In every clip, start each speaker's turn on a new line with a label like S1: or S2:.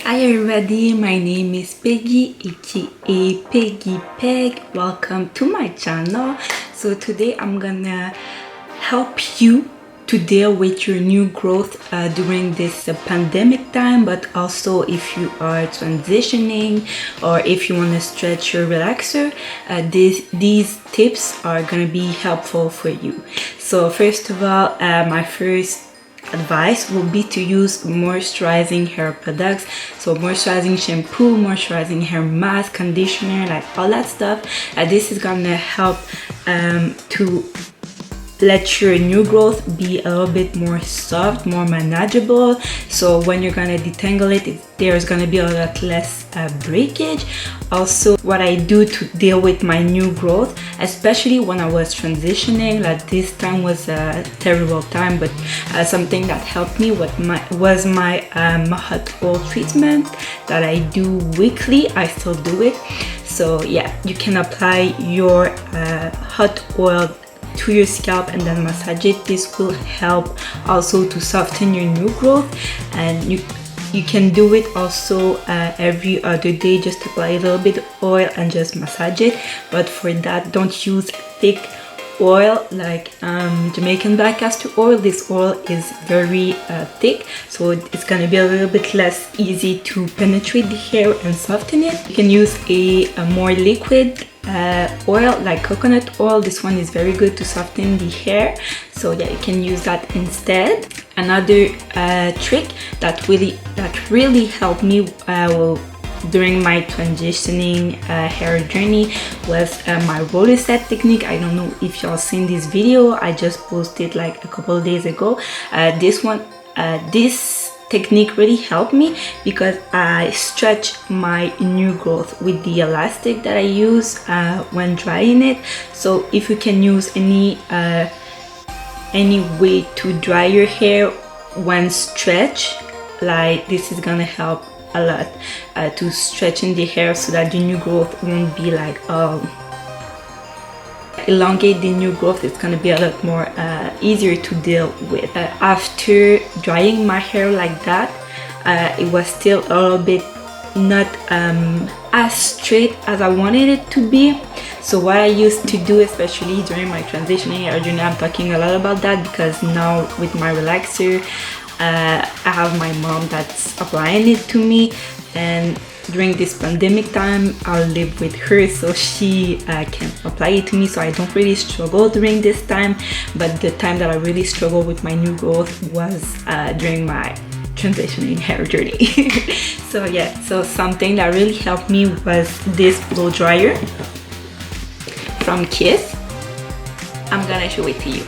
S1: Hi everybody, my name is Peggy aka Peggy Peg. Welcome to my channel. So today I'm gonna help you to deal with your new growth during this pandemic time, but also if you are transitioning or if you want to stretch your relaxer, these tips are gonna be helpful for you. So first of all, my first advice will be to use moisturizing hair products. So moisturizing shampoo, moisturizing hair mask, conditioner, like all that stuff. This is gonna help to let your new growth be a little bit more soft, more manageable. So when you're gonna detangle it, there's gonna be a lot less breakage. Also, what I do to deal with my new growth, especially when I was transitioning, like this time was a terrible time, but something that helped me was my hot oil treatment that I do weekly. I still do it. So yeah, you can apply your hot oil to your scalp and then massage it. This will help also to soften your new growth, and you can do it also every other day. Just apply a little bit of oil and just massage it, but for that don't use thick oil like Jamaican black castor oil. This oil is very thick, so it's gonna be a little bit less easy to penetrate the hair and soften it. You can use a more liquid oil like coconut oil. This one is very good to soften the hair, so yeah, you can use that instead. Another trick that really helped me during my transitioning hair journey was my roller set technique. I don't know if y'all seen this video, I just posted like a couple of days ago. This technique really helped me because I stretch my new growth with the elastic that I use when drying it. So if you can use any way to dry your hair when stretch, like this is gonna help a lot to stretching the hair so that the new growth won't be like elongate the new growth. It's gonna be a lot more easier to deal with. After drying my hair like that, it was still a little bit not as straight as I wanted it to be. So what I used to do, especially during my transitioning hair journey, I'm talking a lot about that because now with my relaxer, I have my mom that's applying it to me, and during this pandemic time I'll live with her, so she can apply it to me, so I don't really struggle during this time. But the time that I really struggled with my new growth was during my transitioning hair journey. So yeah, so something that really helped me was this blow dryer from Kiss. I'm gonna show it to you.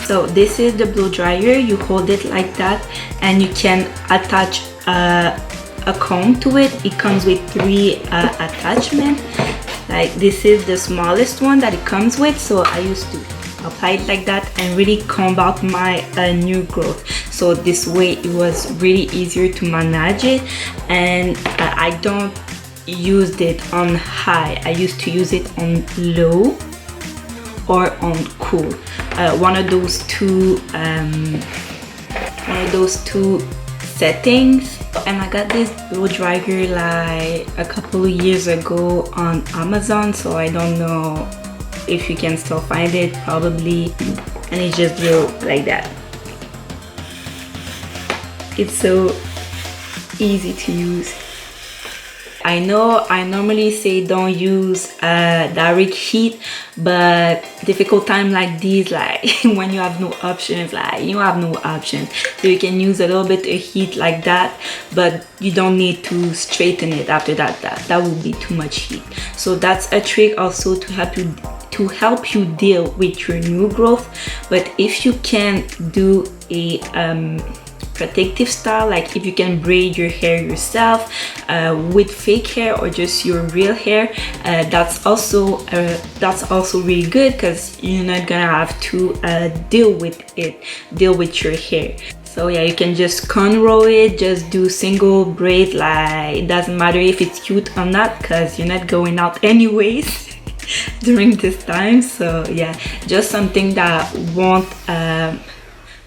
S1: So this is the blow dryer. You hold it like that and you can attach a comb to it. It comes with 3 attachments. Like this is the smallest one that it comes with, so I used to apply it like that and really comb out my new growth. So this way it was really easier to manage it, and I don't use it on high. I used to use it on low or on cool. One of those two settings. And I got this blow dryer like a couple of years ago on Amazon, so I don't know if you can still find it, probably. And it's just blow like that. It's so easy to use. I know I normally say don't use direct heat, but difficult time like these, like when you have no options, so you can use a little bit of heat like that, but you don't need to straighten it after that. That would be too much heat. So that's a trick also to help you deal with your new growth. But if you can do a protective style, like if you can braid your hair yourself with fake hair or just your real hair, that's also really good because you're not gonna have to deal with your hair. So yeah, you can just cornrow it, just do single braid, like it doesn't matter if it's cute or not because you're not going out anyways during this time. So yeah, just something that won't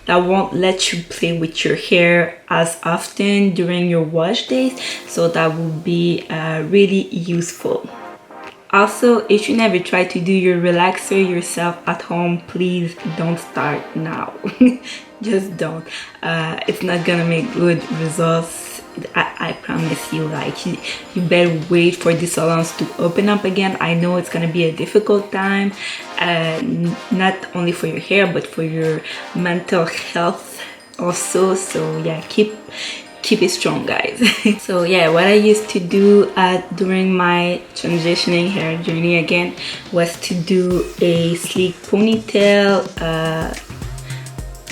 S1: that won't let you play with your hair as often during your wash days, so that will be really useful. Also, if you never try to do your relaxer yourself at home, please don't start now. Just don't. It's not gonna make good results. I promise you. Like, you better wait for the salons to open up again. I know it's gonna be a difficult time, not only for your hair but for your mental health also. So yeah, keep it strong, guys. So yeah, what I used to do during my transitioning hair journey again was to do a sleek ponytail,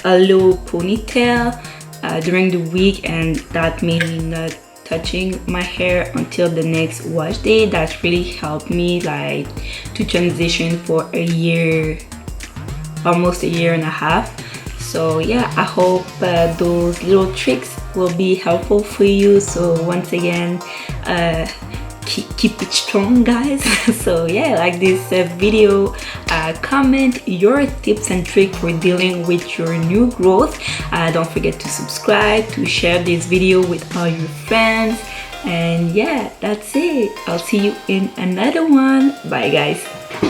S1: a low ponytail during the week, and that made me not touching my hair until the next wash day. That really helped me like to transition for a year, almost a year and a half. So yeah, I hope those little tricks will be helpful for you. So once again, keep it strong, guys. So yeah, like this video, comment your tips and tricks for dealing with your new growth. Don't forget to subscribe, to share this video with all your friends, and yeah, that's it. I'll see you in another one. Bye, guys.